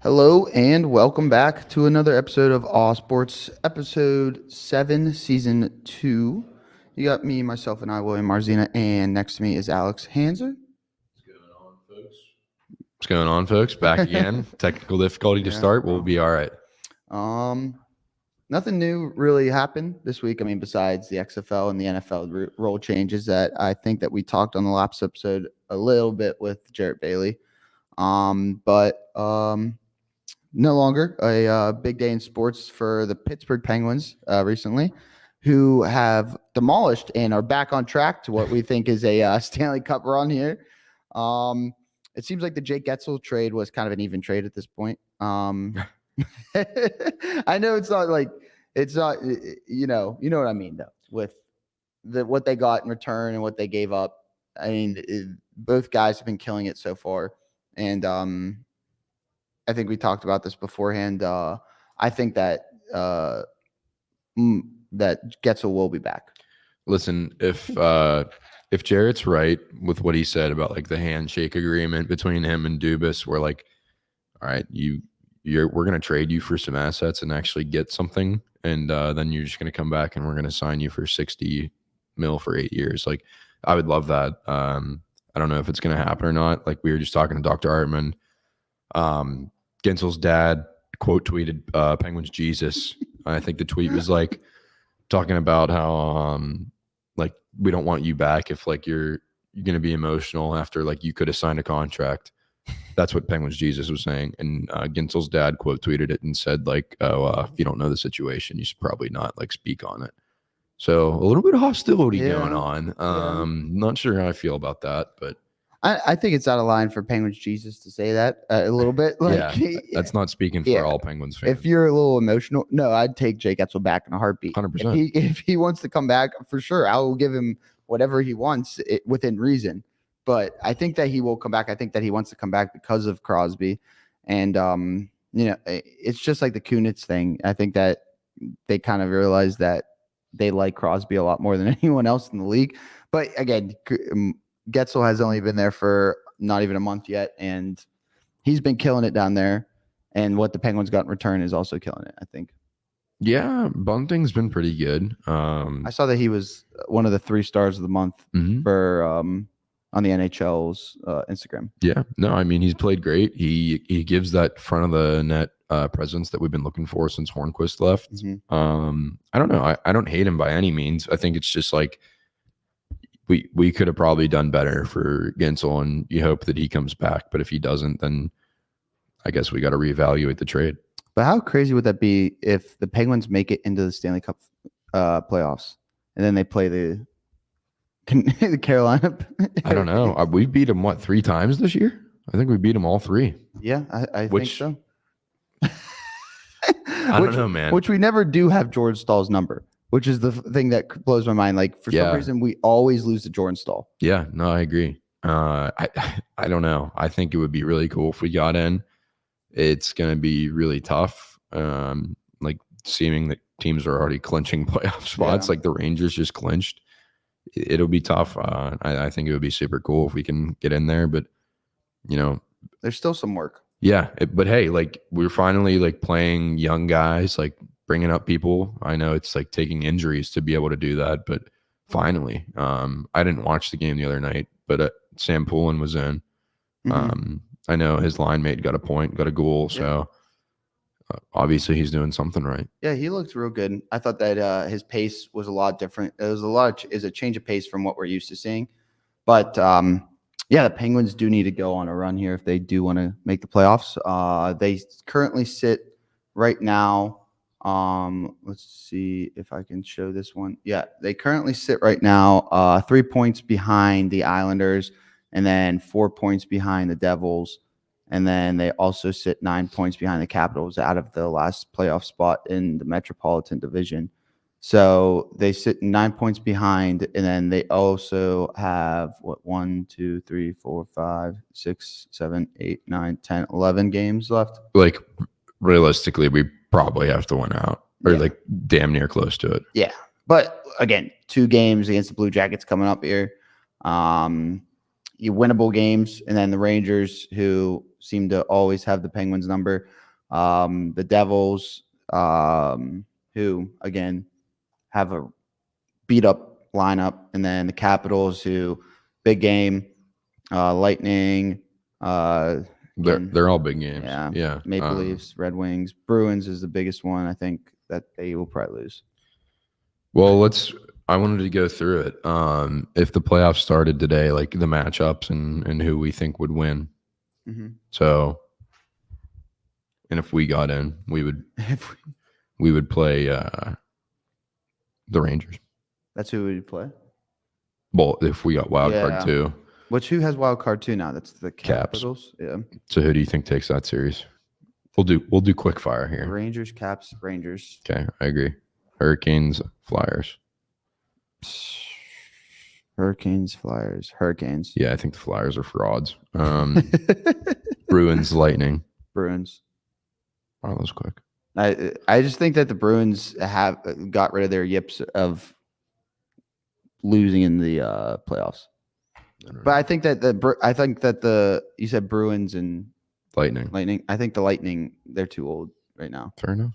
Hello and welcome back to another episode of All Sports, episode 7, season 2. You got me, myself, and I, William Marzina, and next to me is Alex Hanser. What's going on, folks? Back again. Technical difficulty to start. We'll be all right. Nothing new really happened this week. I mean, besides the XFL and the NFL rule changes that I think that we talked on the last episode a little bit with Jarrett Bailey. But no longer a big day in sports for the Pittsburgh Penguins recently, who have demolished and are back on track to what we think is a Stanley Cup run here. It seems like the Jake Getzel trade was kind of an even trade at this point. I know it's not, you know what I mean, though, with what they got in return and what they gave up. I mean, both guys have been killing it so far. And I think we talked about this beforehand. I think that that Getzel will be back. Listen, if Jarrett's right with what he said about like the handshake agreement between him and Dubas, we're like, all right, we're gonna trade you for some assets and actually get something, and then you're just gonna come back and we're gonna sign you for $60 million for 8 years. Like, I would love that. I don't know if it's gonna happen or not. Like, we were just talking to Dr. Artman. Gensel's dad quote tweeted Penguins Jesus. I think the tweet was like talking about how like, we don't want you back if like you're gonna be emotional after like you could have signed a contract. That's what Penguins Jesus was saying. And Gensel's dad quote tweeted it and said like, if you don't know the situation, you should probably not like speak on it. So a little bit of hostility going on. Not sure how I feel about that, but I think it's out of line for Penguins Jesus to say that a little bit. That's not speaking for all Penguins fans. If you're a little emotional, no, I'd take Jake Getzel back in a heartbeat. 100%. If he wants to come back, for sure, I will give him whatever he wants within reason. But I think that he will come back. I think that he wants to come back because of Crosby. And, it's just like the Kunitz thing. I think that they kind of realized that they like Crosby a lot more than anyone else in the league. But again, Getzel has only been there for not even a month yet, and he's been killing it down there. And what the Penguins got in return is also killing it, I think. Yeah, Bunting's been pretty good. I saw that he was one of the 3 stars of the month for on the NHL's Instagram. Yeah, no, I mean, he's played great. He gives that front of the net presence that we've been looking for since Hornquist left. I don't know. I don't hate him by any means. I think it's just like we could have probably done better for Gensel, and you hope that he comes back. But if he doesn't, then I guess we got to reevaluate the trade. But how crazy would that be if the Penguins make it into the Stanley Cup playoffs and then they play the Carolina? I don't know. We beat them, 3 times this year? I think we beat them all 3. Yeah, I think so. I don't know, man. Which we never do have George Stahl's number, which is the thing that blows my mind. Like, for some reason, we always lose to Jordan Stahl. Yeah, no, I agree. I don't know. I think it would be really cool if we got in. It's going to be really tough. Like, seeming that teams are already clinching playoff spots, like the Rangers just clinched. It'll be tough. I think it would be super cool if we can get in there, but there's still some work. Yeah, but hey, like, we're finally like playing young guys, like bringing up people. I know it's like taking injuries to be able to do that, but finally, I didn't watch the game the other night, but Sam Poulin was in. I know his line mate got a point, got a goal, so obviously he's doing something right. Yeah, he looked real good. I thought that his pace was a lot different. It was a change of pace from what we're used to seeing. But the Penguins do need to go on a run here if they do want to make the playoffs. They currently sit right now. Let's see if I can show this one. Yeah, they currently sit right now 3 points behind the Islanders, and then 4 points behind the Devils. And then they also sit 9 points behind the Capitals out of the last playoff spot in the Metropolitan Division. So they sit 9 points behind, and then they also have 1, 2, 3, 4, 5, 6, 7, 8, 9, 10, 11 games left. Like, realistically, we probably have to win out, or like damn near close to it. Yeah. But again, 2 games against the Blue Jackets coming up here. You winnable games, and then the Rangers, who seem to always have the Penguins number. The Devils, who again have a beat up lineup, and then the Capitals, who big game, Lightning. They're all big games. Yeah. Maple Leafs, Red Wings, Bruins is the biggest one. I think that they will probably lose. Well, I wanted to go through it. If the playoffs started today, like the matchups and who we think would win. Mm-hmm. So, and if we got in, we would play the Rangers. That's who we would play. Well, if we got wild card 2. Who has wild card 2 now? That's the Capitals. Caps. Yeah. So who do you think takes that series? We'll do quick fire here. Rangers, Caps, Rangers. Okay, I agree. Hurricanes, Flyers. Hurricanes, Flyers, Hurricanes. Yeah, I think the Flyers are frauds. Bruins, Lightning. Bruins. Oh, that was quick. I just think that the Bruins have got rid of their yips of losing in the playoffs. But I think that you said Bruins and Lightning. I think the Lightning, they're too old right now. Fair enough.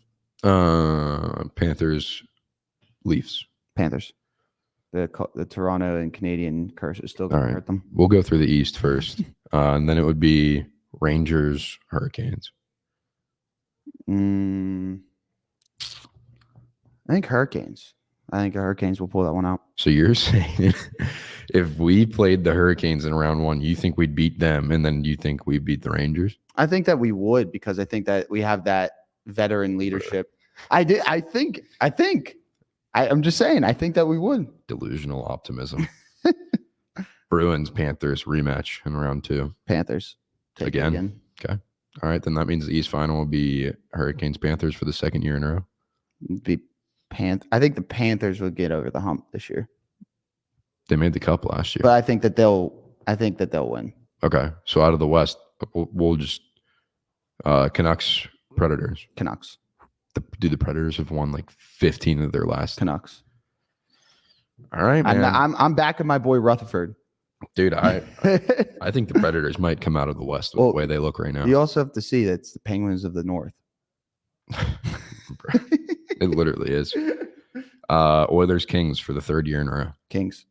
Panthers, Leafs. Panthers. The Toronto and Canadian curse is still going to hurt them. We'll go through the East first, and then it would be Rangers, Hurricanes. I think Hurricanes. I think the Hurricanes will pull that one out. So you're saying if we played the Hurricanes in round 1, you think we'd beat them, and then you think we beat the Rangers? I think that we would, because I think that we have that veteran leadership. I'm just saying, I think that we would. Delusional optimism. Bruins, Panthers rematch in round 2. Panthers. Again? Okay. All right. Then that means the East final will be Hurricanes, Panthers for the second year in a row. I think the Panthers will get over the hump this year. They made the cup last year. But I think that they'll win. Okay. So out of the West, we'll just Canucks, Predators. Canucks. Do the Predators have won like 15 of their last? Canucks. All right, man. I'm backing my boy Rutherford. Dude, I think the Predators might come out of the West with the way they look right now. You also have to see that it's the Penguins of the North. It literally is. Oilers, Kings for the third year in a row. Kings.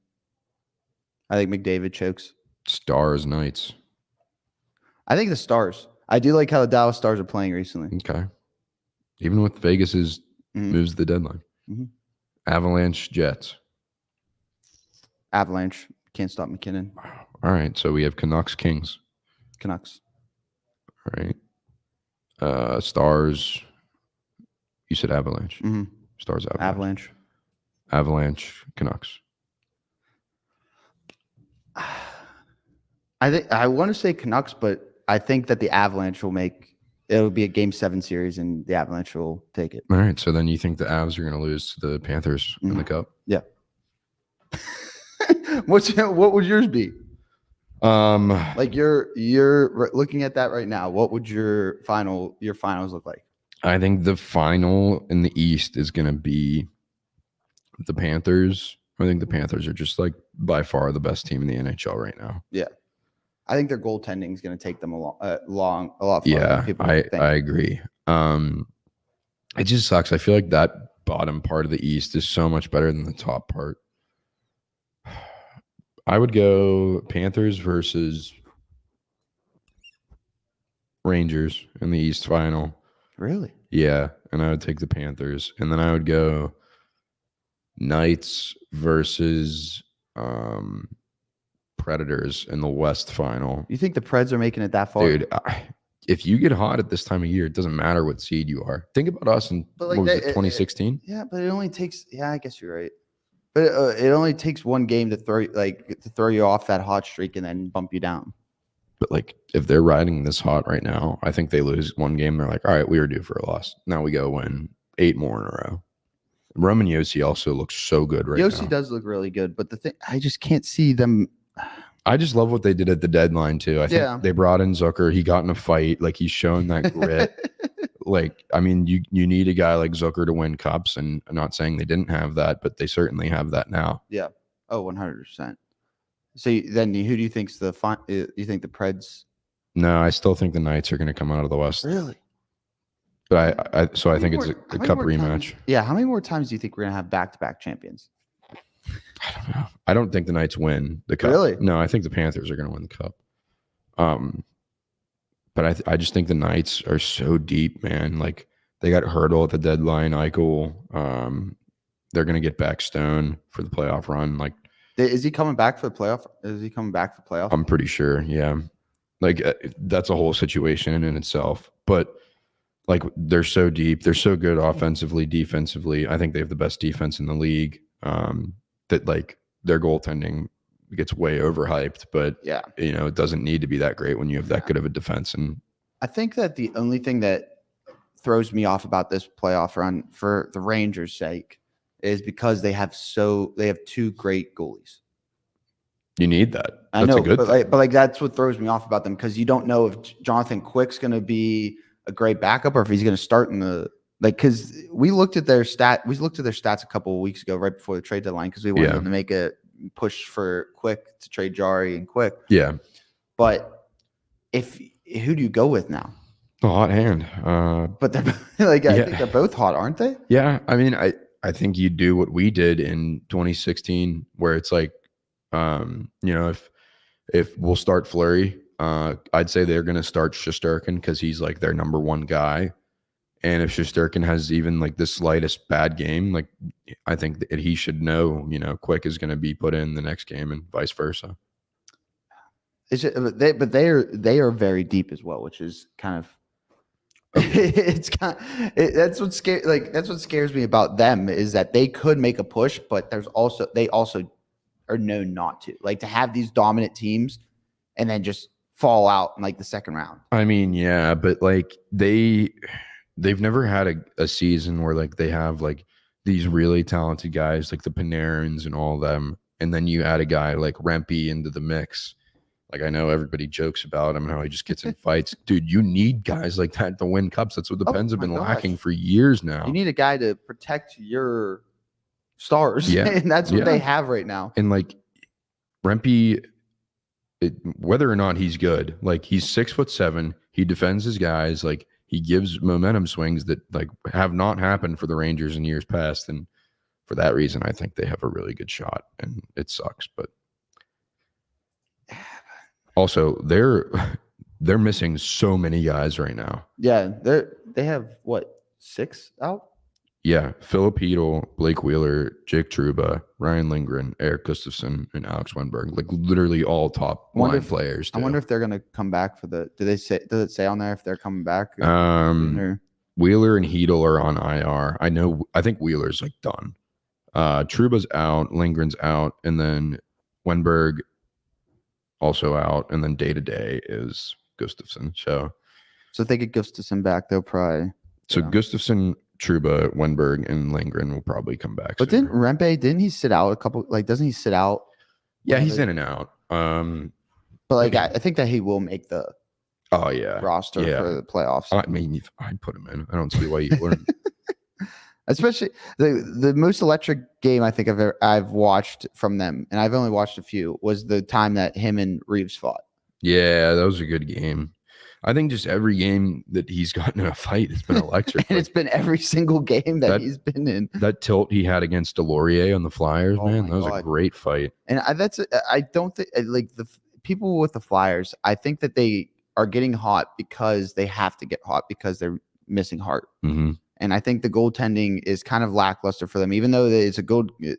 I think McDavid chokes. Stars, Knights. I think the Stars. I do like how the Dallas Stars are playing recently. Okay. Even with Vegas's moves to the deadline. Mm-hmm. Avalanche, Jets. Avalanche. Can't stop McKinnon. All right. So we have Canucks, Kings. Canucks. All right. Stars. You said Avalanche. Mm-hmm. Stars, Avalanche. Avalanche, Canucks. I want to say Canucks, but I think that the Avalanche it'll be a Game 7 series, and the Avalanche will take it. All right. So then you think the Avs are going to lose to the Panthers in the Cup? Yeah. What would yours be? Like you're looking at that right now. What would your finals look like? I think the final in the East is going to be the Panthers. I think the Panthers are just like by far the best team in the NHL right now. Yeah. I think their goaltending is going to take them a lot farther Yeah, than people I think. agree. It just sucks. I feel like that bottom part of the East is so much better than the top part. I would go Panthers versus Rangers in the East final. Really? Yeah, and I would take the Panthers. And then I would go Knights versus Predators in the West final. You think the Preds are making it that far? Dude, if you get hot at this time of year, it doesn't matter what seed you are. Think about us in, what was it, 2016? Yeah, but it only takes – I guess you're right. But it only takes one game to throw you off that hot streak and then bump you down. But like, if they're riding this hot right now, I think they lose one game. They're like, all right, we were due for a loss. Now we go win 8 more in a row. Roman Yossi also looks so good right now. Yossi does look really good, but the thing, I just can't see them. I just love what they did at the deadline too. I think they brought in Zucker. He got in a fight. Like, he's shown that grit. Like, I mean, you need a guy like Zucker to win cups, and I'm not saying they didn't have that, but they certainly have that now. Yeah. Oh, 100%. So then who do you think's you think the Preds No, I still think the Knights are going to come out of the West. Really? But I think it's a How many cup more rematch. times- yeah. How many more times do you think we're gonna have back-to-back champions? I don't know. I don't think the Knights win the cup. Really? No, I think the Panthers are going to win the cup. But I just think the Knights are so deep, man. Like they got Hurdle at the deadline, Eichel. They're going to get back Stone for the playoff run. Like, Is he coming back for the playoff? Is he coming back for playoff? I'm pretty sure. Yeah. Like that's a whole situation in itself. But like they're so deep. They're so good offensively, defensively. I think they have the best defense in the league. That like their goaltending gets way overhyped, but Yeah. it doesn't need to be that great when you have that good of a defense. And I think that the only thing that throws me off about this playoff run for the Rangers' sake is because they have two great goalies. you need that. I That's know, a good thing. but that's what throws me off about them, because you don't know if Jonathan Quick's going to be a great backup or if he's going to start in the because we looked at their stats a couple of weeks ago right before the trade deadline, because we wanted them to make a push for Quick to trade Jari and Quick. Yeah. But who do you go with now? A hot hand. But they're I think they're both hot, aren't they? Yeah. I mean, I think you do what we did in 2016, where it's like, if we'll start Fleury, I'd say they're going to start Shesterkin because he's like their number one guy. And if Shesterkin has even like the slightest bad game, like I think that he should know, Quick is going to be put in the next game and vice versa. They are very deep as well, which is kind of that's what scares me about them, is that they could make a push, but they also are known not to, like, to have these dominant teams and then just fall out in like the second round. I mean, yeah, but like they've never had a season where like they have like these really talented guys like the Panarins and all of them, and then you add a guy like Rempe into the mix. Like, I know everybody jokes about him and how he just gets in fights. Dude, you need guys like that to win cups. That's what the Pens have been lacking for years now. You need a guy to protect your stars. Yeah. And that's what they have right now. And like Rempe, whether or not he's good, like he's 6'7", he defends his guys, like he gives momentum swings that like have not happened for the Rangers in years past. And for that reason, I think they have a really good shot, and it sucks, but also they're missing so many guys right now. Yeah, they have what, 6 out? Yeah, Philip Hedl, Blake Wheeler, Jake Trouba, Ryan Lindgren, Eric Gustafsson, and Alex Wenberg. Like literally all top line players. I wonder if they're gonna come back for the. Does it say on there if they're coming back? Wheeler and Hedl are on IR. I think Wheeler's like done. Trouba's out, Lindgren's out, and then Wenberg also out, and then day to day is Gustafsson. So if they get Gustafsson back, they'll probably. So Gustafsson, Trouba, Wenberg, and Lindgren will probably come back. But didn't he sit out a couple? Like, doesn't he sit out? Yeah, he's in and out. But like, I think that he will make the roster for the playoffs. I mean, I'd put him in. I don't see why you wouldn't. Especially the most electric game I think I've watched from them, and I've only watched a few, was the time that him and Reeves fought. Yeah, that was a good game. I think just every game that he's gotten in a fight has been electric. And it's been every single game that he's been in. That tilt he had against Delorier on the Flyers, man, that was a great fight. And I don't think, like, the people with the Flyers, I think that they are getting hot because they have to get hot because they're missing Hart. Mm-hmm. And I think the goaltending is kind of lackluster for them, even though it's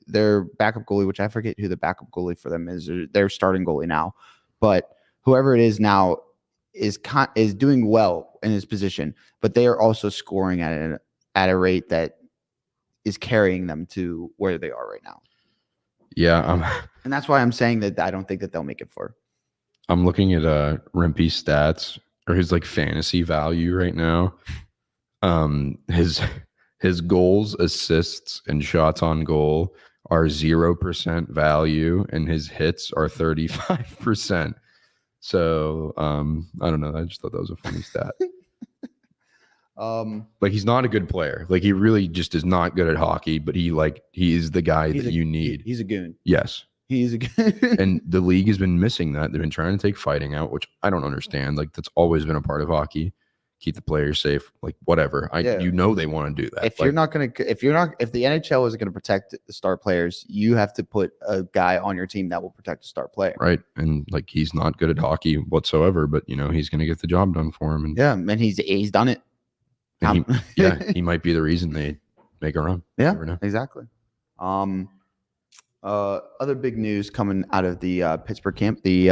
their backup goalie, which I forget who the backup goalie for them is. They're starting goalie now, but whoever it is now is doing well in his position, but they are also scoring at a rate that is carrying them to where they are right now. Yeah, and that's why I'm saying that I don't think that they'll make it far. I'm looking at Rempe's stats, or his like fantasy value right now. His goals, assists, and shots on goal are 0% value, and his hits are 35%. So I don't know. I just thought that was a funny stat. Like, he's not a good player. Like, he really just is not good at hockey, but he is the guy that you need. He's a goon. Yes. He's and the league has been missing that. They've been trying to take fighting out, which I don't understand. Like that's always been a part of hockey. Keep the players safe, like whatever. They want to do that. If the NHL isn't going to protect the star players, you have to put a guy on your team that will protect the star player. Right. And like he's not good at hockey whatsoever, but he's going to get the job done for him. And he's done it. And he might be the reason they make a run. Yeah, exactly. Other big news coming out of the Pittsburgh camp: the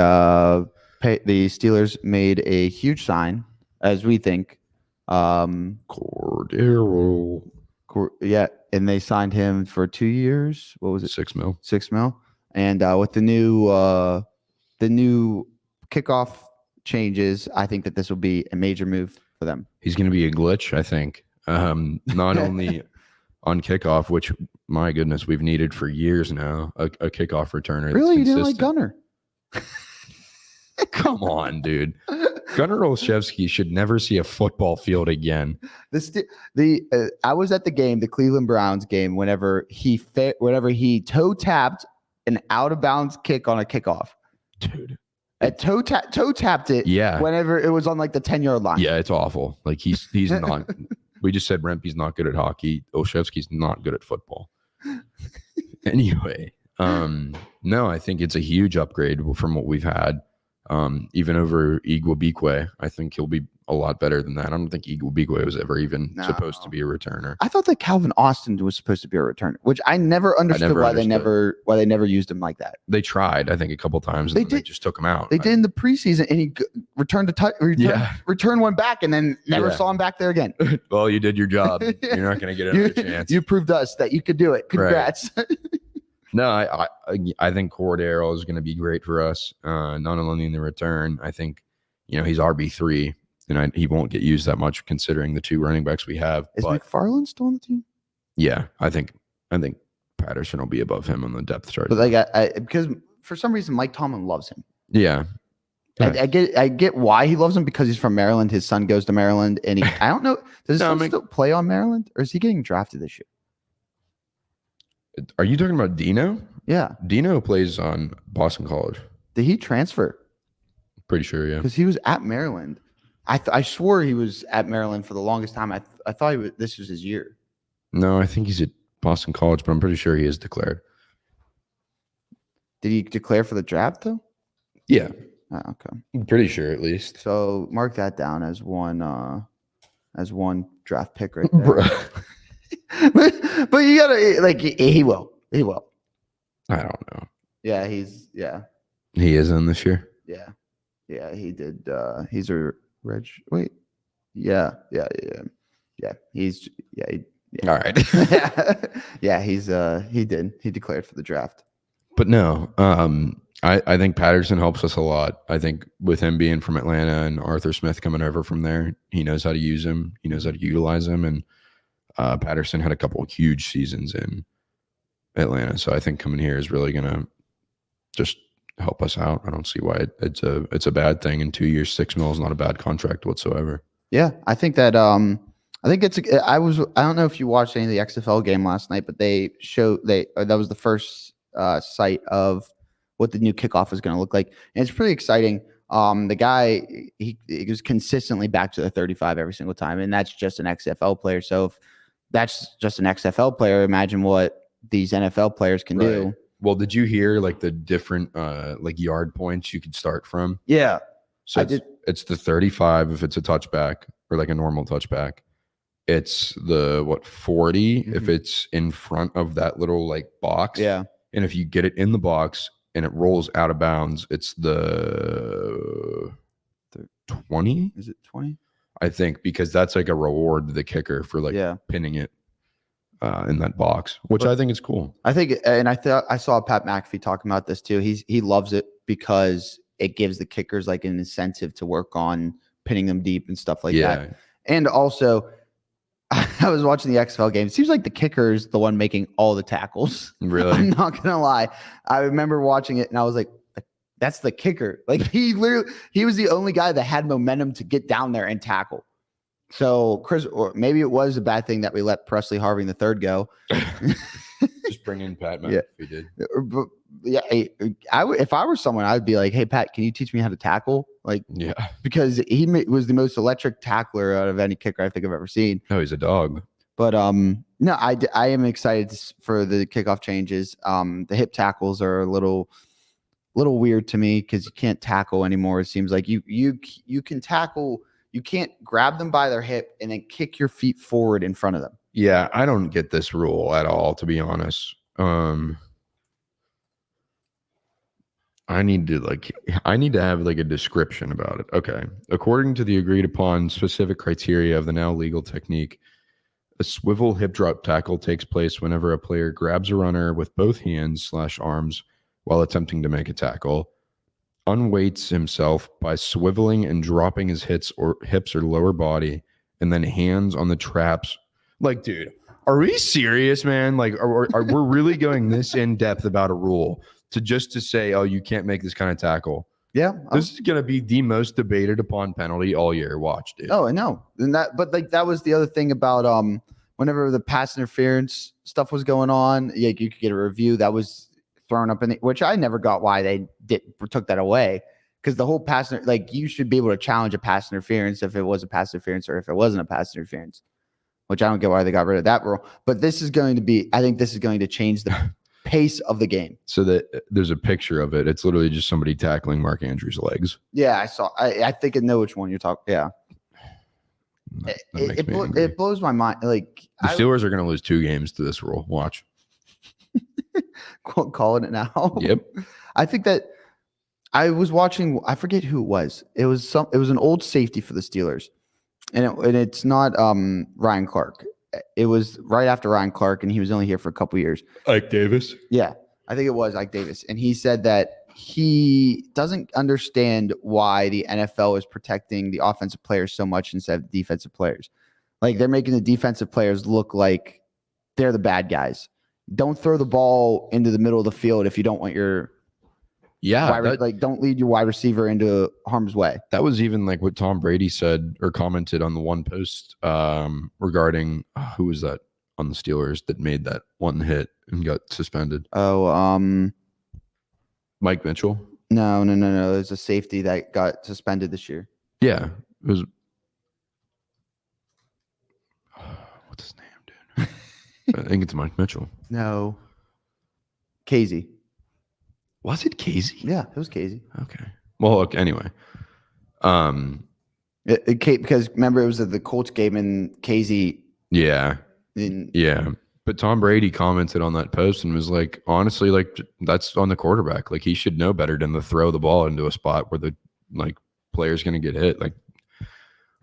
Steelers made a huge sign, as we think. Cordero. And they signed him for 2 years. What was it? $6 million. $6 million. And with the new kickoff changes, I think that this will be a major move for them. He's going to be a glitch, I think. Not only on kickoff, which my goodness, we've needed for years now, a kickoff returner. Really, you didn't like Gunner? Come on, dude. Gunnar Olszewski should never see a football field again. I was at the game, the Cleveland Browns game, whenever he toe tapped an out of bounds kick on a kickoff. Dude. Toe tapped it. Yeah. Whenever it was on like the 10-yard line. Yeah, it's awful. Like he's not. We just said Rempe's not good at hockey. Olszewski's not good at football. Anyway, no, I think it's a huge upgrade from what we've had. Even over Igwebuike, I think he'll be a lot better than that. I don't think Igwebuike was ever even supposed to be a returner. I thought that Calvin Austin was supposed to be a returner, which I never understood why they never used him like that. They tried, I think, a couple times, and they just took him out. They did in the preseason, and he returned one back, and then never saw him back there again. Well, you did your job. You're not going to get another chance. You proved to us that you could do it. Congrats. Right. No, I think Cordero is going to be great for us. Not only in the return, I think he's RB3, and he won't get used that much considering the two running backs we have. Is McFarland still on the team? Yeah, I think Patterson will be above him on the depth chart. But like, because for some reason Mike Tomlin loves him. Yeah. I get why he loves him, because he's from Maryland. His son goes to Maryland, and I don't know. Does his son still play on Maryland, or is he getting drafted this year? Are you talking about Dino? Yeah. Dino plays on Boston College. Did he transfer? Pretty sure, yeah. Because he was at Maryland. I swore he was at Maryland for the longest time. I thought this was his year. No, I think he's at Boston College, but I'm pretty sure he is declared. Did he declare for the draft, though? Yeah. Oh, okay. I'm pretty sure, at least. So mark that down as one draft pick right there. but you gotta he will. I don't know. Yeah, he is in this year. Yeah, he did. He's a reg. Wait, yeah. He's All right. yeah. He declared for the draft. But no, I think Patterson helps us a lot. I think with him being from Atlanta and Arthur Smith coming over from there, he knows how to use him. He knows how to utilize him, and Patterson had a couple of huge seasons in Atlanta, so I think coming here is really going to just help us out. I don't see why it's a bad thing. In 2 years, $6 million is not a bad contract whatsoever. Yeah, I think that I don't know if you watched any of the XFL game last night, but that was the first sight of what the new kickoff is going to look like, and it's pretty exciting. The guy he was consistently back to the 35 every single time, and that's just an XFL player. So if that's just an XFL player, imagine what these NFL players can do. Well, did you hear like the different yard points you could start from? Yeah. So it's the 35 if it's a touchback or like a normal touchback. It's the 40 if it's in front of that little like box. Yeah. And if you get it in the box and it rolls out of bounds, it's the 20. Is it 20? I think, because that's like a reward to the kicker for pinning it in that box, which I think is cool. I think, and I saw Pat McAfee talking about this too. He loves it because it gives the kickers like an incentive to work on pinning them deep and stuff like that. And also, I was watching the XFL game. It seems like the kicker is the one making all the tackles. Really? I'm not gonna lie. I remember watching it and I was like, that's the kicker. Like he was the only guy that had momentum to get down there and tackle. So Chris, or maybe it was a bad thing that we let Presley Harving III go. Just just bring in Pat Yeah. McAfee, dude. But yeah, if I were someone, I'd be like, hey, Pat, can you teach me how to tackle? Like, Yeah. because he was the most electric tackler out of any kicker I think I've ever seen. No, he's a dog. But no, I am excited for the kickoff changes. The hip tackles are a little weird to me because you can't tackle anymore. It seems like you can tackle. You can't grab them by their hip and then kick your feet forward in front of them. Yeah, I don't get this rule at all, to be honest. I need to have like a description about it. Okay. According to the agreed upon specific criteria of the now legal technique, a swivel hip drop tackle takes place whenever a player grabs a runner with both hands/arms while attempting to make a tackle, unweights himself by swiveling and dropping his hips or lower body, and then hands on the traps. Like, dude, are we serious, man? Like, are we're really going this in depth about a rule to say, oh, you can't make this kind of tackle? Yeah, this is gonna be the most debated upon penalty all year. Watch, dude. Oh, I know. And that was the other thing about whenever the pass interference stuff was going on, like you could get a review that was thrown up which I never got why they took that away, because the whole like you should be able to challenge a pass interference if it was a pass interference or if it wasn't a pass interference, which I don't get why they got rid of that rule. But I think this is going to change the pace of the game. So that there's a picture of it. It's literally just somebody tackling Mark Andrews' legs. Yeah, I saw. I think I know which one you're talking. Yeah. It blows my mind. Like the Steelers are going to lose 2 games to this rule. Watch. Calling it now. Yep. I think that I was watching. I forget who it was. It was an old safety for the Steelers, and it's not Ryan Clark. It was right after Ryan Clark, and he was only here for a couple years. Ike Davis. Yeah, I think it was Ike Davis, and he said that he doesn't understand why the NFL is protecting the offensive players so much instead of defensive players. Like they're making the defensive players look like they're the bad guys. Don't throw the ball into the middle of the field if you don't want your don't lead your wide receiver into harm's way. That was even like what Tom Brady said or commented on the one post regarding who was that on the Steelers that made that one hit and got suspended. Mike Mitchell. No. There's a safety that got suspended this year. Yeah, it was. What's his name, dude? I think it's Mike Mitchell. No. Casey. Was it Casey? Yeah, it was Casey. Okay. Well, look, anyway. Because remember it was the Colts game and Casey. Yeah. Yeah. But Tom Brady commented on that post and was like, honestly, like that's on the quarterback. Like he should know better than to throw the ball into a spot where the player's going to get hit. Like,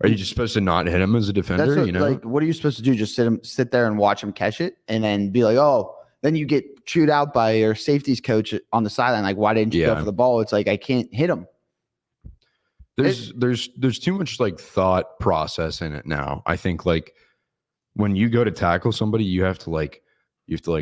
are you just supposed to not hit him as a defender? Like, what are you supposed to do? Just sit there and watch him catch it and then be like, oh, then you get chewed out by your safeties coach on the sideline. Like, why didn't you go for the ball? It's like, I can't hit him. There's too much like thought process in it now. I think like when you go to tackle somebody, you have to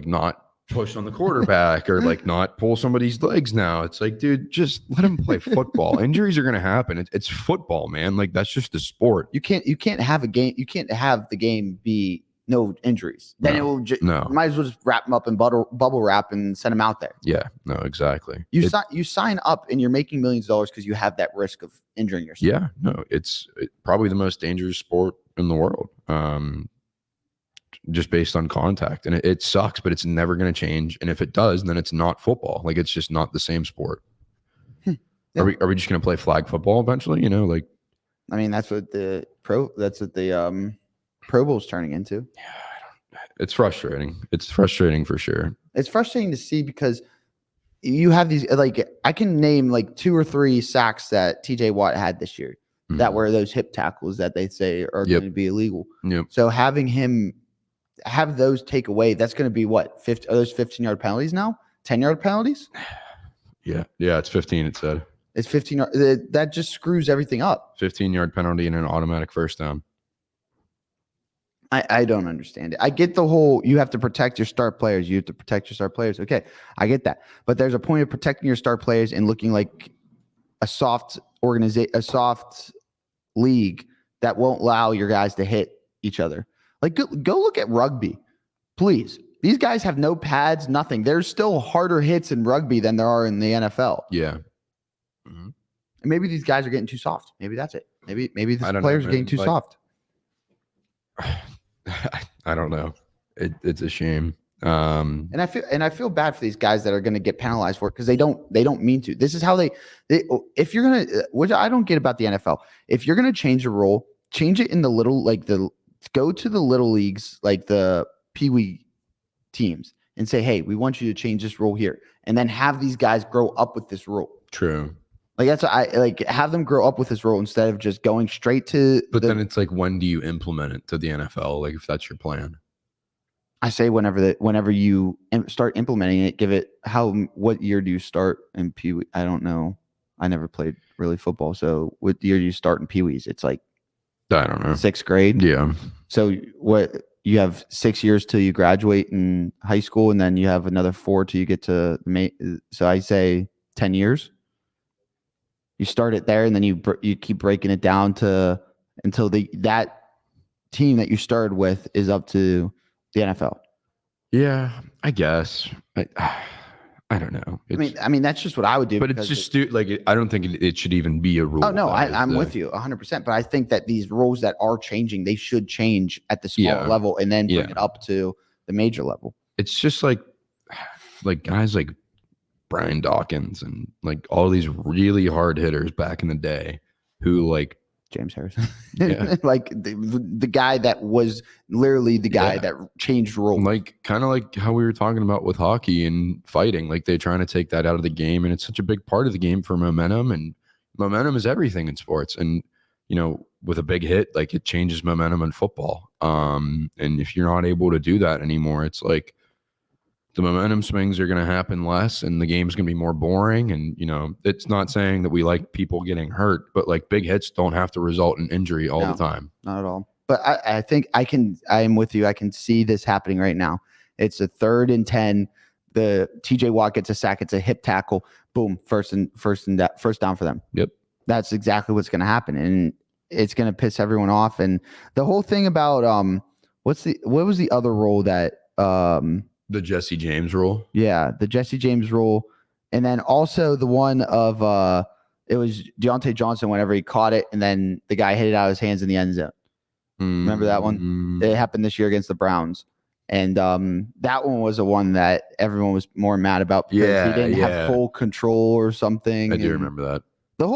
not push on the quarterback or like not pull somebody's legs now. It's like, dude, just let him play football. Injuries are going to happen. It's football, man. Like that's just the sport. You can't have a game. You can't have the game be no injuries. Then it will might as well just wrap them up in bubble wrap and send them out there. Yeah, no, exactly. You sign up and you're making millions of dollars because you have that risk of injuring yourself. Yeah, no, it's probably the most dangerous sport in the world. Just based on contact, and it sucks, but it's never going to change. And if it does, then it's not football. Like it's just not the same sport. Yeah. Are we just going to play flag football eventually? I mean, that's what the Pro Bowl's turning into. Yeah, it's frustrating. It's frustrating for sure. It's frustrating to see because you have these, like, I can name like 2 or 3 sacks that TJ Watt had this year that were those hip tackles that they say are going to be illegal. Yep. So having him have those take away, that's going to be what, 50? Are those 15-yard penalties now? 10-yard penalties? Yeah, it's 15. It said it's 15. That just screws everything up. 15-yard penalty and an automatic first down. I don't understand it. I get the whole you have to protect your star players. You have to protect your star players. Okay, I get that. But there's a point of protecting your star players and looking like a soft league that won't allow your guys to hit each other. Like, go look at rugby, please. These guys have no pads, nothing. There's still harder hits in rugby than there are in the NFL. Yeah. And maybe these guys are getting too soft. Maybe that's it. Maybe the players are getting too soft. I don't know. It's a shame. And I feel bad for these guys that are going to get penalized for it because they don't mean to. This is how they if you're going to, which I don't get about the NFL. If you're going to change a rule, change it in the little, go to the little leagues, like the Pee Wee teams, and say, hey, we want you to change this rule here, and then have these guys grow up with this rule. True. Like that's what I like, have them grow up with this rule instead of just going straight to. But then it's like, when do you implement it to the NFL? Like, if that's your plan. I say whenever you start implementing it, give it what year do you start in Pee Wee? I don't know. I never played really football, so what year do you start in Pee Wees? It's like, I don't know, 6th grade. Yeah. So what, you have 6 years till you graduate in high school, and then you have another 4 till you get to so I say 10 years. You start it there, and then you keep breaking it down until that team that you started with is up to the NFL. Yeah, I guess. I don't know. I mean, that's just what I would do. But it's just I don't think it should even be a rule. Oh no, I'm with you 100%. But I think that these rules that are changing, they should change at the smaller level and then bring it up to the major level. It's just like guys like Brian Dawkins and like all these really hard hitters back in the day who like James Harrison, like the guy that was literally the guy that changed rules. Like kind of like how we were talking about with hockey and fighting, like they're trying to take that out of the game, and it's such a big part of the game for momentum, and momentum is everything in sports. And with a big hit, like it changes momentum in football. And if you're not able to do that anymore, it's like the momentum swings are going to happen less, and the game's going to be more boring. And, it's not saying that we like people getting hurt, but like big hits don't have to result in injury all the time. Not at all. But I think I am with you. I can see this happening right now. It's a 3rd and 10. The TJ Watt gets a sack. It's a hip tackle. Boom. First down for them. Yep. That's exactly what's going to happen. And it's going to piss everyone off. And the whole thing about, what was the other rule that, the Jesse James rule. Yeah, the Jesse James rule. And then also the one of it was Deontay Johnson whenever he caught it, and then the guy hit it out of his hands in the end zone. Remember that one? It happened this year against the Browns. And that one was the one that everyone was more mad about because he didn't have full control or something. I do remember that. The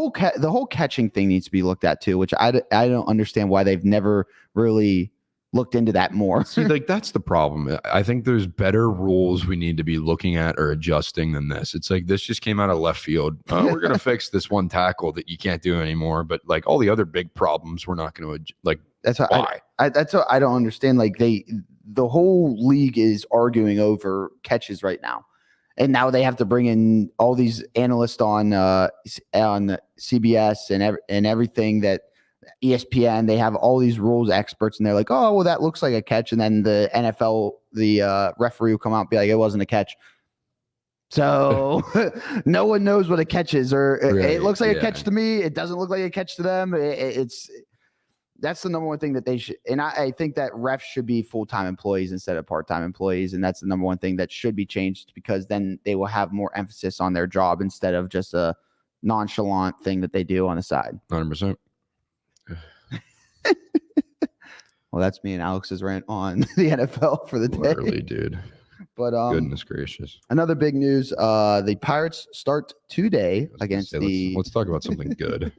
whole catching thing needs to be looked at too, which I don't understand why they've never really looked into that more. See, like that's the problem. I think there's better rules we need to be looking at or adjusting than this. It's like this just came out of left field. We're gonna fix this one tackle that you can't do anymore, but like all the other big problems, we're not gonna like. That's why. That's what I don't understand. Like the whole league is arguing over catches right now, and now they have to bring in all these analysts on CBS and everything that. ESPN, they have all these rules experts, and they're like, oh, well, that looks like a catch. And then the NFL, the referee will come out and be like, it wasn't a catch. So no one knows what a catch is, or it looks like a catch to me. It doesn't look like a catch to them. That's the number one thing that they should. And I think that refs should be full-time employees instead of part-time employees. And that's the number one thing that should be changed, because then they will have more emphasis on their job instead of just a nonchalant thing that they do on the side. 100%. Well, that's me and Alex's rant on the NFL for the day. Literally, dude. But goodness gracious. Another big news: the Pirates start today against let's talk about something good.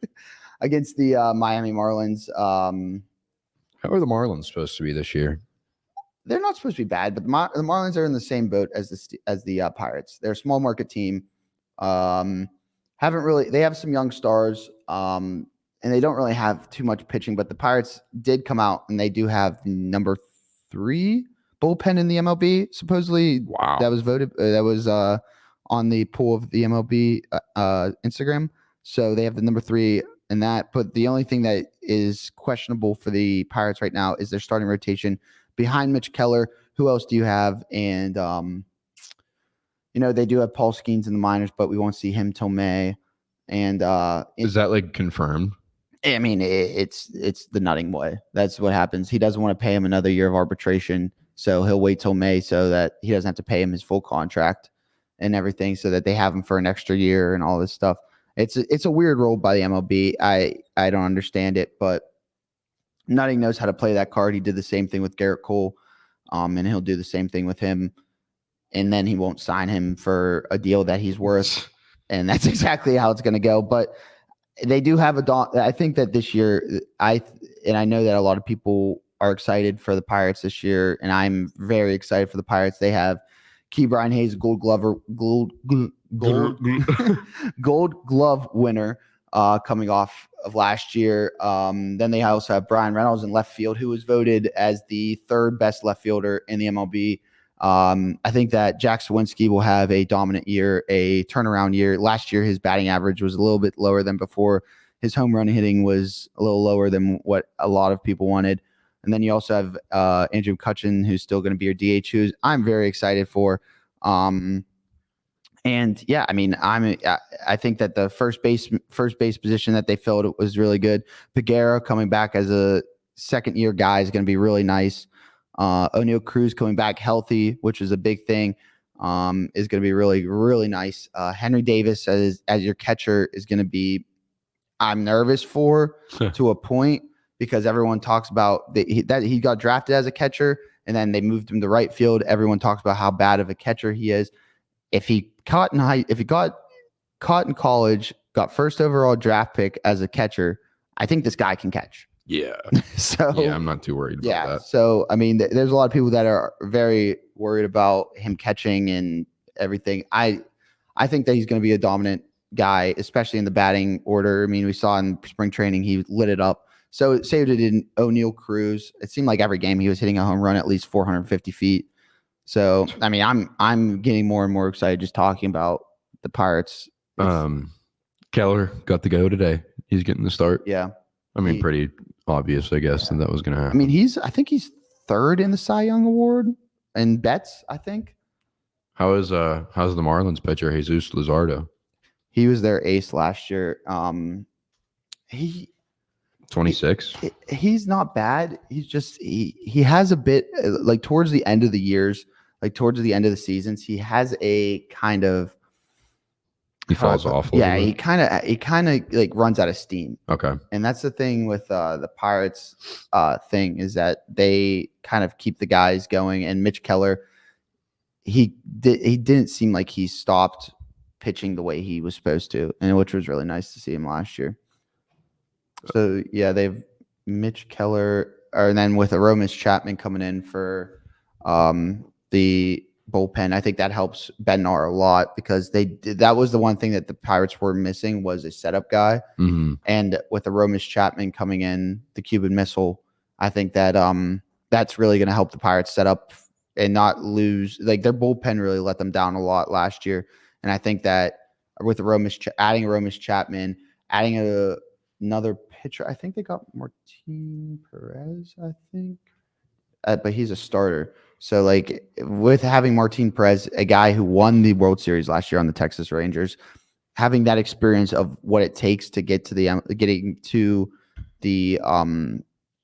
Against the Miami Marlins. How are the Marlins supposed to be this year? They're not supposed to be bad, but the Marlins are in the same boat as the Pirates. They're a small market team. They have some young stars. And they don't really have too much pitching, but the Pirates did come out and they do have the number 3 bullpen in the MLB. Supposedly, wow, that was voted. That was on the poll of the MLB Instagram. So they have the number 3 in that. But the only thing that is questionable for the Pirates right now is their starting rotation behind Mitch Keller. Who else do you have? And they do have Paul Skeens in the minors, but we won't see him till May. And is that like confirmed? I mean, it's the nutting way. That's what happens. He doesn't want to pay him another year of arbitration. So he'll wait till May so that he doesn't have to pay him his full contract and everything, so that they have him for an extra year and all this stuff. It's a weird rule by the MLB. I don't understand it, but Nutting knows how to play that card. He did the same thing with Garrett Cole, and he'll do the same thing with him. And then he won't sign him for a deal that he's worth, and that's exactly how it's going to go. But they do have I think that this year, I know that a lot of people are excited for the Pirates this year, and I'm very excited for the Pirates. They have Key Brian Hayes, Gold Glove winner, coming off of last year. Then they also have Brian Reynolds in left field, who was voted as the third best left fielder in the MLB. I think that Jack Sawinski will have a dominant year, a turnaround year. Last year, his batting average was a little bit lower than before. His home run hitting was a little lower than what a lot of people wanted. And then you also have Andrew McCutchen, who's still going to be your DH, who I'm very excited for. And yeah, I mean, I think that the first base position that they filled was really good. Peguero coming back as a second-year guy is going to be really nice. O'Neal Cruz coming back healthy, which is a big thing, is going to be really, really nice. Henry Davis as your catcher is going to be, I'm nervous for to a point, because everyone talks about that he got drafted as a catcher and then they moved him to right field. Everyone talks about how bad of a catcher he is. If he got caught in college, got first overall draft pick as a catcher, I think this guy can catch. Yeah. So yeah, I'm not too worried about that. So I mean, there's a lot of people that are very worried about him catching and everything. I think that he's going to be a dominant guy, especially in the batting order. I mean, we saw in spring training he lit it up. So say it in O'Neal Cruz. It seemed like every game he was hitting a home run at least 450 feet. So I mean, I'm getting more and more excited just talking about the Pirates. Keller got the go today. He's getting the start. Yeah. I mean, pretty obvious, I guess, that was going to happen. I mean, I think he's third in the Cy Young Award in bets, I think. How's the Marlins pitcher, Jesus Luzardo? He was their ace last year. He 26. He's not bad. He's just he has a bit like towards the end of the years, like towards the end of the seasons, he has a kind of he falls off. Yeah, he kind of like runs out of steam. Okay. And that's the thing with the Pirates thing, is that they kind of keep the guys going. And Mitch Keller, he didn't seem like he stopped pitching the way he was supposed to, and which was really nice to see him last year. So yeah, they've Mitch Keller, and then with Aromas Chapman coming in for the bullpen, I think that helps Bednar a lot, because that was the one thing that the Pirates were missing, was a setup guy. Mm-hmm. And with Aromas Chapman coming in, the Cuban Missile, I think that that's really going to help the Pirates set up and not lose. Like, their bullpen really let them down a lot last year, and I think that with adding Aromas Chapman, adding another pitcher, I think they got Martin Perez, I think, but he's a starter. So, like, with having Martin Perez, a guy who won the World Series last year on the Texas Rangers, having that experience of what it takes to get to getting to the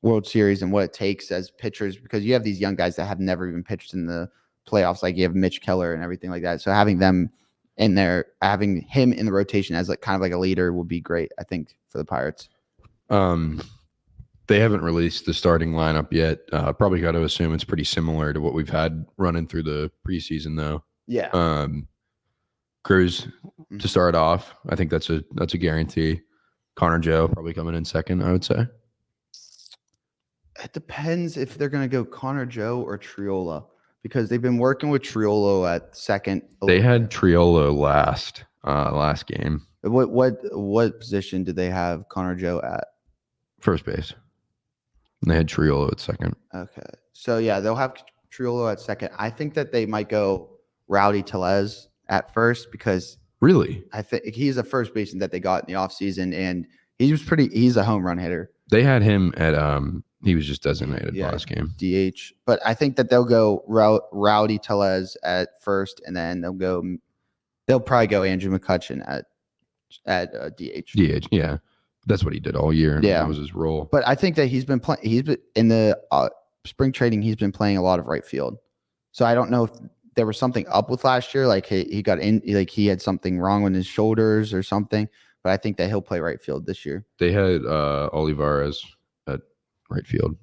World Series and what it takes as pitchers, because you have these young guys that have never even pitched in the playoffs, like you have Mitch Keller and everything like that. So having them in there, having him in the rotation as like kind of like a leader would be great, I think, for the Pirates. They haven't released the starting lineup yet. Probably got to assume it's pretty similar to what we've had running through the preseason, though. Yeah. Cruz to start off. I think that's a guarantee. Connor Joe probably coming in second, I would say. It depends if they're going to go Connor Joe or Triola, because they've been working with Triolo at second. They had Triolo last game. What position did they have Connor Joe at? First base. And they had Triolo at second. Okay. So, yeah, they'll have Triolo at second. I think that they might go Rowdy Tellez at first, because really, I think he's a first baseman that they got in the offseason, and he's a home run hitter. They had him at he was just designated last game. DH. But I think that they'll go Rowdy Tellez at first, and then they'll probably go Andrew McCutchen at DH. DH, yeah. That's what he did all year. Yeah. That was his role. But I think that he's been in the spring training, he's been playing a lot of right field. So I don't know if there was something up with last year, like he got in, like he had something wrong with his shoulders or something. But I think that he'll play right field this year. They had Olivares at right field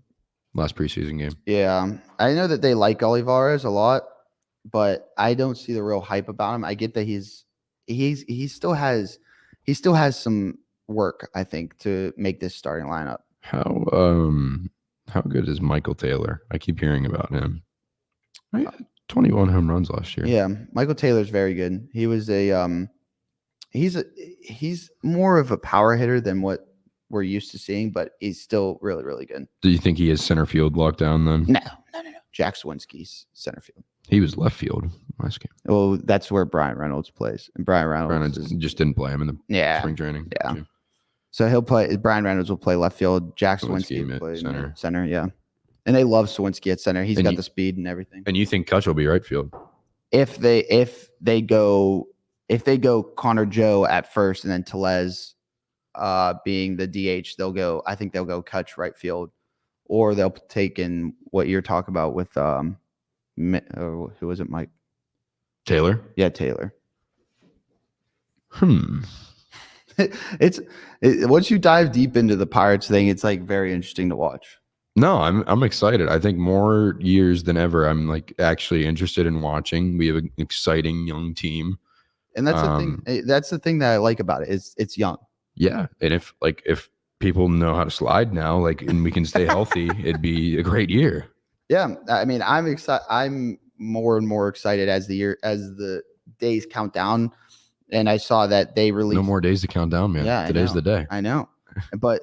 last preseason game. Yeah, I know that they like Olivares a lot, but I don't see the real hype about him. I get that he still has some work, I think, to make this starting lineup. How good is Michael Taylor? I keep hearing about him. 21 home runs last year. Yeah, Michael Taylor's very good. He was he's more of a power hitter than what we're used to seeing, but he's still really, really good. Do you think he has center field locked down then? No. Jack Swinski's center field. He was left field last game. Well, that's where Brian Reynolds plays. And Brian Reynolds just didn't play him in the spring training. Yeah. Too. So he'll play. Brian Reynolds will play left field. Jack Swinski will play center. Yeah. And they love Swinski at center. He's got the speed and everything. And you think Kutch will be right field? If they go Connor Joe at first and then Tellez being the DH, I think they'll go Kutch right field, or they'll take in what you're talking about with who was it, Mike Taylor? Yeah, Taylor. It's once you dive deep into the Pirates thing, it's like very interesting to watch. No, I'm excited. I think more years than ever, I'm like actually interested in watching. We have an exciting young team. And that's the thing. That's the thing that I like about it is it's young. Yeah, and if people know how to slide now, and we can stay healthy, it'd be a great year. Yeah, I mean, I'm excited. I'm more and more excited as the days count down, and I saw that they released. No more days to count down, man. Yeah, today's the day. I know, but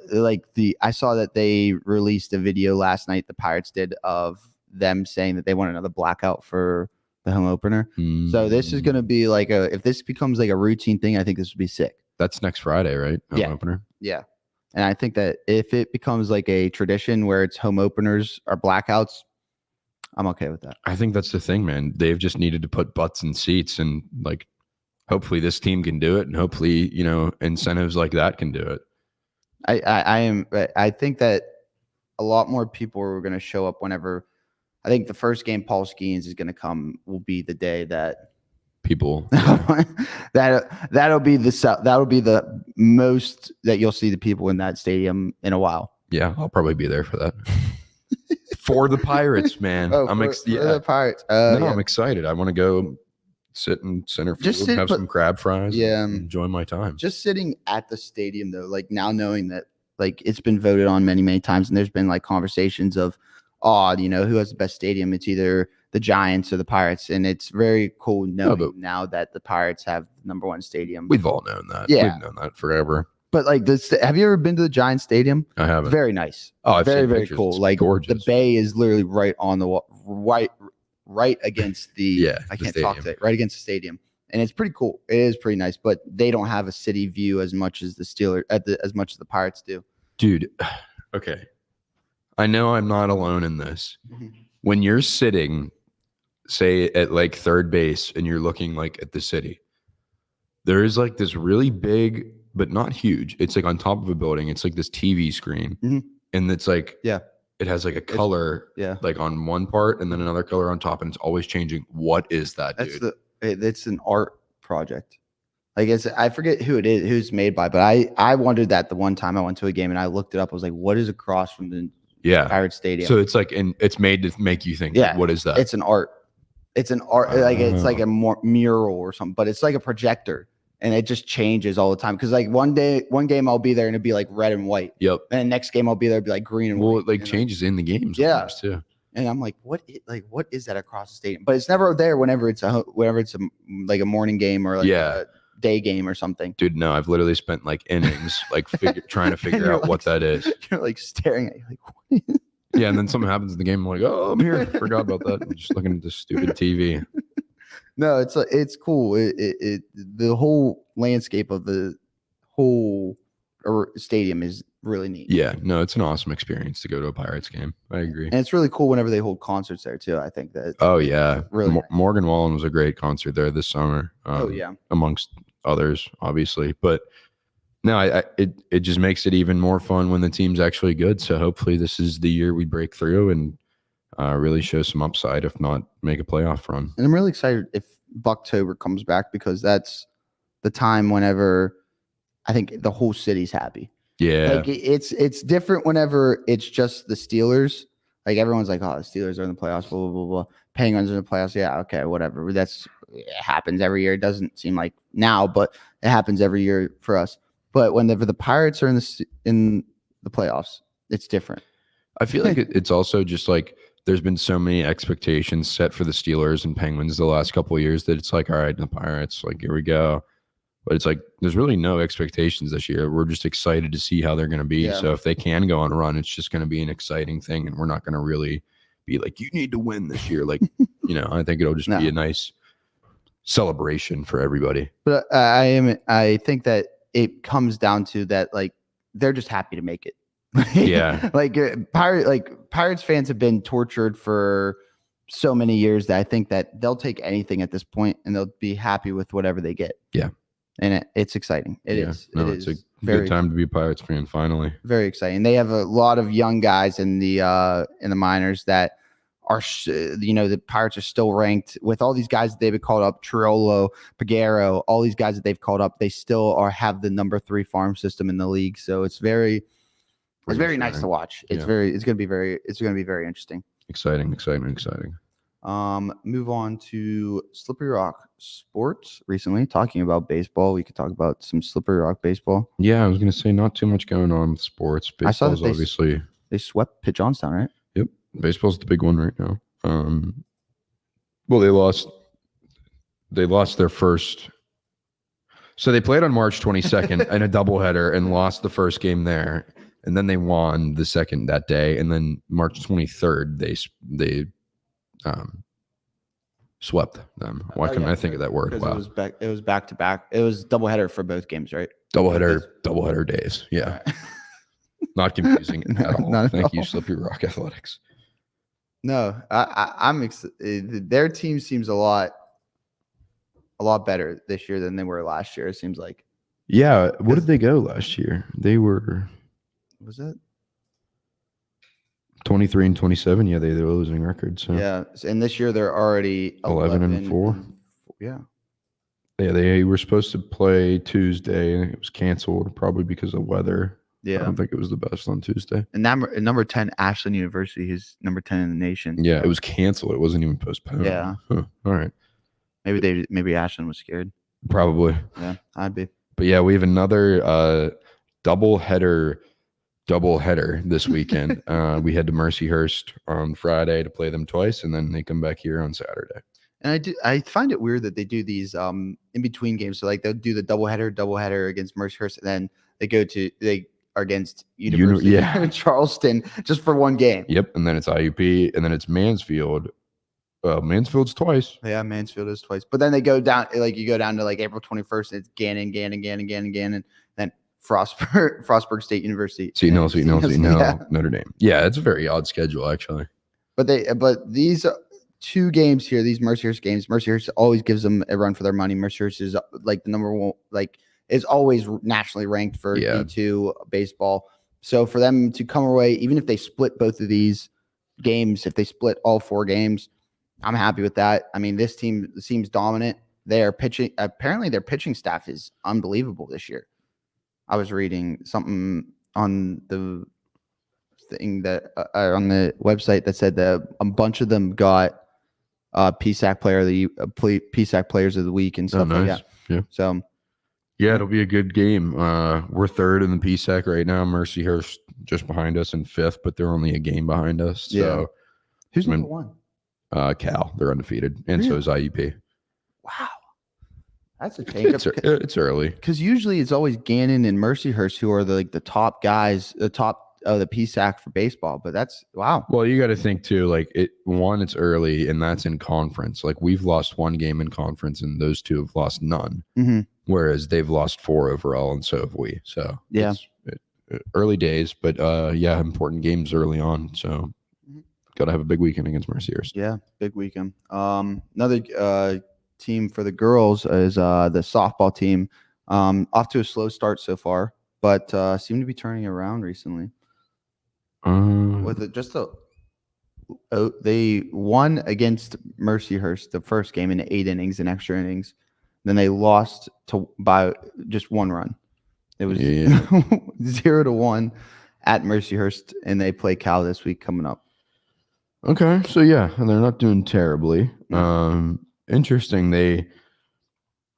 I saw that they released a video last night. The Pirates did of them saying that they want another blackout for the home opener. So this is going to be if this becomes like a routine thing, I think this would be sick. That's next Friday, right? Home opener. Yeah. And I think that if it becomes like a tradition where it's home openers or blackouts, I'm okay with that. I think that's the thing, man. They've just needed to put butts in seats, and hopefully this team can do it, and hopefully, incentives like that can do it. I think that a lot more people are going to show up whenever. I think the first game Paul Skeens is going to will be the day that people that'll be the most that you'll see the people in that stadium in a while. Yeah, I'll probably be there for that. For the Pirates, man. For the Pirates. I'm excited. I want to go sit in center field, have some crab fries, and enjoy my time. Just sitting at the stadium though, now knowing that it's been voted on many, many times, and there's been conversations of who has the best stadium? It's either the Giants or the Pirates, and it's very cool knowing now that the Pirates have the number one stadium. We've all known that. Yeah. We've known that forever. But have you ever been to the Giants stadium? I haven't. Very nice. Oh, I've very, seen very pictures. cool. It's gorgeous. The bay is literally right on the wall, right against the. I can't talk to it. Right against the stadium, and it's pretty cool. It is pretty nice, but they don't have a city view as much as the Steelers, as much as the Pirates do. Dude, okay. I know I'm not alone in this. When you're sitting, say at third base, and you're looking at the city, there is this really big, but not huge. It's on top of a building. It's this TV screen, and it's it has a color, on one part, and then another color on top, and it's always changing. What is that, dude? It's an art project. I forget who it is, who's made by, but I wondered that the one time I went to a game and I looked it up. I was like, what is across from the Pirate Stadium? So it's and it's made to make you think, what is that? It's an art. It's an art. It's a mural or something, but it's like a projector, and it just changes all the time. Because one game I'll be there and it'll be red and white. Yep. And the next game I'll be there, it'll be green and white. Well, it changes in the games. Yeah. Too. And I'm like, what is that across the stadium? But it's never there whenever it's a morning game or a day game or something. Dude, no, I've literally spent innings trying to figure out what that is. You're staring at you what? Yeah, and then something happens in the game. I'm like, oh, I'm here. Forgot about that. I'm just looking at this stupid TV. No, it's cool. The whole landscape of the whole stadium is really neat. Yeah, no, it's an awesome experience to go to a Pirates game. I agree. And it's really cool whenever they hold concerts there too. I think that. Oh yeah, really. Morgan Wallen was a great concert there this summer. Amongst others, obviously, but no, it just makes it even more fun when the team's actually good. So hopefully this is the year we break through and really show some upside, if not make a playoff run. And I'm really excited if Bucktober comes back, because that's the time whenever I think the whole city's happy. Yeah. Like it's different whenever it's just the Steelers. Like everyone's like, oh, the Steelers are in the playoffs, blah, blah, blah, blah. Penguins are in the playoffs. Yeah, okay, whatever. It happens every year. It doesn't seem like now, but it happens every year for us. But whenever the Pirates are in the playoffs, it's different. I feel like it's also just like there's been so many expectations set for the Steelers and Penguins the last couple of years that it's like, all right, the Pirates, like, here we go. But it's like there's really no expectations this year. We're just excited to see how they're going to be. Yeah. So if they can go on a run, it's just going to be an exciting thing, and we're not going to really be like, you need to win this year. Like, I think it'll just be a nice celebration for everybody. But I think that it comes down to that, like, they're just happy to make it. Yeah. Pirates fans have been tortured for so many years that I think that they'll take anything at this point and they'll be happy with whatever they get. Yeah. And it's exciting. It's a good time to be a Pirates fan, finally. Very exciting. They have a lot of young guys in the minors that are, the Pirates are still ranked with all these guys that they've called up, Triolo, Pagero, all these guys that they've called up. They still have the number 3 farm system in the league. So it's very nice to watch. It's going to be very interesting. Exciting. Move on to Slippery Rock Sports. Recently, talking about baseball, we could talk about some Slippery Rock baseball. Yeah, I was going to say not too much going on with sports. Baseball's obviously they swept Pitt Johnstown, right? Yep, baseball's the big one right now. Well, they lost their first. So they played on March 22nd in a doubleheader and lost the first game there, and then they won the second that day, and then March 23rd they swept them. Why couldn't I think of that word? Wow. It was back to back. It was doubleheader for both games, right? Doubleheader days. Yeah. Right. Not confusing at all. Thank you, Slippery Rock Athletics. No, I'm excited. Their team seems a lot better this year than they were last year, it seems like. Yeah. What did they go last year? They were. Was it 23-27? Yeah, they're losing records. So. Yeah, and this year they're already 11-4. Yeah. Yeah, they were supposed to play Tuesday, and it was canceled probably because of weather. Yeah, I don't think it was the best on Tuesday. And number 10, Ashland University, is number 10 in the nation. Yeah, it was canceled. It wasn't even postponed. Yeah. Huh. All right. Maybe Ashland was scared. Probably. Yeah, I'd be. But yeah, we have another doubleheader this weekend. We head to Mercyhurst on Friday to play them twice, and then they come back here on Saturday. And I find it weird that they do these in between games. So like they'll do the doubleheader against Mercyhurst, and then they are against University of Charleston just for one game. Yep, and then it's IUP, and then it's Mansfield. Mansfield's twice. Yeah, Mansfield is twice. But then they go down, like you go down to like April 21st, and it's Gannon, and then Frostburg State University. Seton Hill, Notre Dame. Yeah, it's a very odd schedule actually. But these 2 games here, these Mercyhurst games, Mercyhurst always gives them a run for their money. Mercyhurst is like the number 1, like is always nationally ranked for D2 baseball. So for them to come away, even if they split both of these games, if they split all 4 games, I'm happy with that. I mean, this team seems dominant. They are pitching. Apparently, their pitching staff is unbelievable this year. I was reading something on the thing that on the website that said that a bunch of them got PSAC PSAC players of the week and stuff like that. Yeah. So. Yeah, it'll be a good game. We're 3rd in the PSAC right now. Mercyhurst just behind us in 5th, but they're only a game behind us. So who's number 1? Cal. They're undefeated, and so is IUP. Wow, that's a take. It's early because usually it's always Gannon and Mercyhurst who are the top guys, the top of the PSAC for baseball. But that's wow. Well, you got to think too. Like it's early, and that's in conference. Like we've lost 1 game in conference, and those 2 have lost none. Mm-hmm. Whereas they've lost 4 overall, and so have we. So yeah, early days, but important games early on. So got to have a big weekend against Mercyhurst. Yeah, big weekend. Another team for the girls is the softball team. Off to a slow start so far, but seem to be turning around recently. With just a they won against Mercyhurst the first game in 8 innings and extra innings. Then they lost by just 1 run. It was 0-1 at Mercyhurst, and they play Cal this week coming up. Okay, so yeah, and they're not doing terribly. No. Interesting. They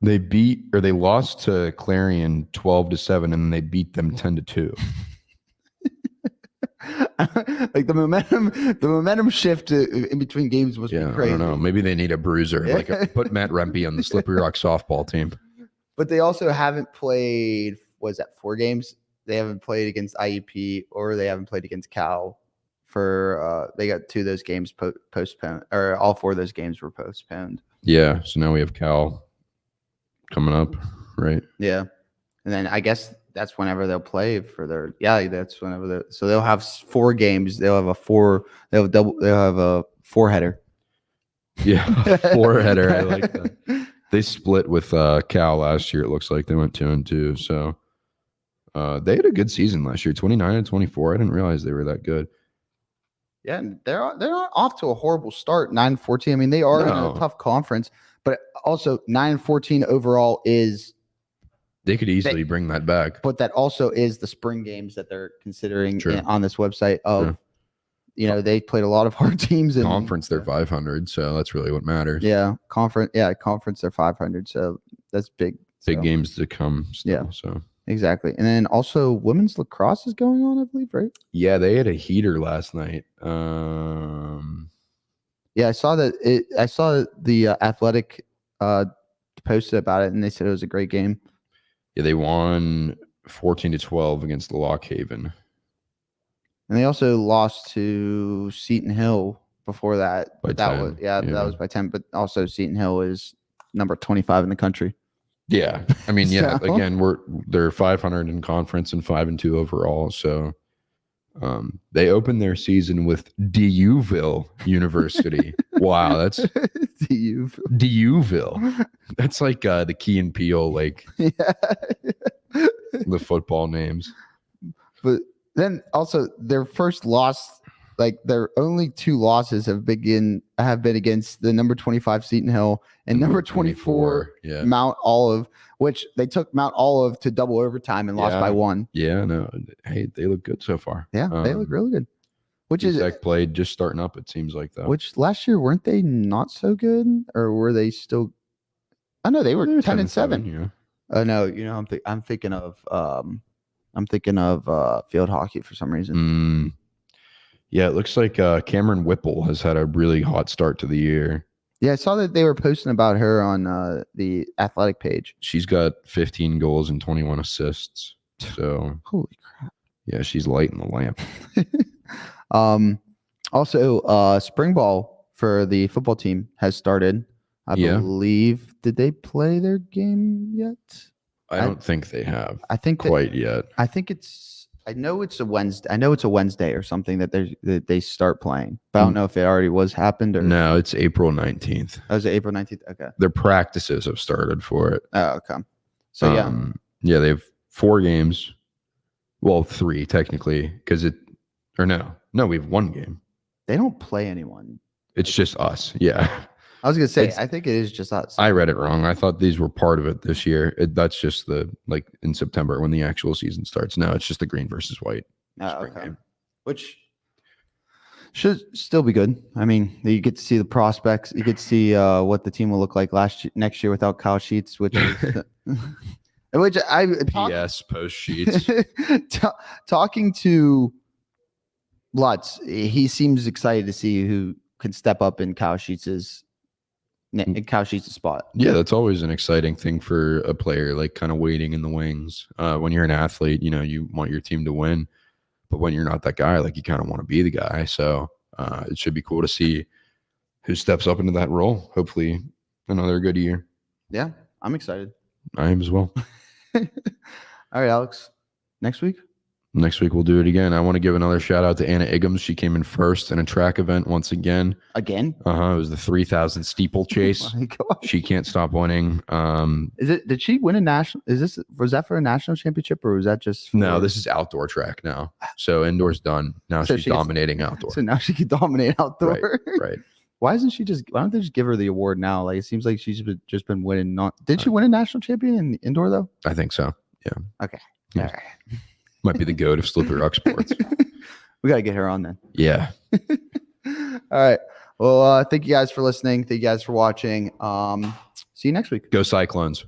lost to Clarion 12-7, and they beat them 10-2. Like the momentum shift in between games was crazy. I don't know. Maybe they need a bruiser, put Matt Rempe on the Slippery Rock softball team. But they also haven't played. Was that 4 games? They haven't played against IUP, or they haven't played against Cal. For they got 2 of those games postponed, or all 4 of those games were postponed. Yeah, so now we have Cal coming up, right? Yeah, and then I guess that's whenever they'll play for their. Yeah, that's whenever. So they'll have 4 games. They'll have a 4. They'll have double. They'll have a 4-header. Yeah, 4-header. I like that. They split with Cal last year. It looks like they went 2-2. So they had a good season last year, 29-24. I didn't realize they were that good. Yeah, and they're not off to a horrible start. 9-14. I mean, they are in a tough conference, but also 9-14 overall is. They could easily bring that back, but that also is the spring games that they're considering on this website. They played a lot of hard teams in conference. They're 500, so that's really what matters. Yeah, conference. They're 500, so that's big. Big games to come. Still, so. Exactly. And then also women's lacrosse is going on, I believe, right? Yeah, they had a heater last night. Yeah, I saw that. I saw the Athletic posted about it, and they said it was a great game. Yeah, they won 14-12 against Lockhaven. And they also lost to Seton Hill before that. By 10. That was by 10. But also Seton Hill is number 25 in the country. Yeah, I mean, again, they're 500 in conference and 5-2 overall. So they opened their season with Duville University. Wow, that's Duville. That's like the Key and Peele, the football names. But then also their first loss, their only 2 losses have been against the number 25 Seton Hill and number 24 Mount Olive, which they took Mount Olive to double overtime and lost by 1. Yeah, no, hey, they look good so far. Yeah, they look really good. Which PSAC played just starting up, it seems like, though. Which last year weren't they not so good, or were they still? Oh no, they were 10-7. Yeah. Oh no, I'm thinking of field hockey for some reason. Yeah, it looks like Cameron Whipple has had a really hot start to the year. Yeah, I saw that they were posting about her on the Athletic page. She's got 15 goals and 21 assists. So holy crap! Yeah, she's lighting the lamp. Also, spring ball for the football team has started. I believe. Did they play their game yet? I don't think they have. I think quite yet. I think I know it's a Wednesday. I know it's a Wednesday or something that they start playing. But I don't know if it already happened or no. It's April 19th. Oh, is it April 19th? Okay. Their practices have started for it. Oh, okay. So they have 4 games. Well, 3 technically, because no, we have 1 game. They don't play anyone. It's just us. Yeah. I was gonna say, I think it is just us. I read it wrong. I thought these were part of it this year. That's just in September when the actual season starts. No, it's just the green versus white spring game, which should still be good. I mean, you get to see the prospects. You get to see what the team will look like next year without Kyle Sheets, which is which I post Sheets. Talking to Lutz, he seems excited to see who can step up in Kyle Sheets' spot. Yeah, that's always an exciting thing for a player, kind of waiting in the wings. When you're an athlete, you want your team to win, but when you're not that guy, you kind of want to be the guy. So it should be cool to see who steps up into that role. Hopefully another good year. Yeah, I'm excited. I am as well. All right, Alex. Next week? Next week we'll do it again. I want to give another shout out to Anna Iggums. She came in first in a track event once again. Again? It was the 3,000 steeplechase. Oh my God. She can't stop winning. Did she win a national? Was that for a national championship or was that just for, No, this is outdoor track now. So indoors done. Now So she's dominating outdoor. So now she can dominate outdoor. Right. Why don't they just give her the award now? Like, it seems like she's just been winning. Did she win a national champion in indoor though? I think so. Yeah. Okay. Yeah. All right. Might be the goat of slippery rock sports. We got to get her on then. Yeah. All right. Well, thank you guys for listening. Thank you guys for watching. See you next week. Go Cyclones.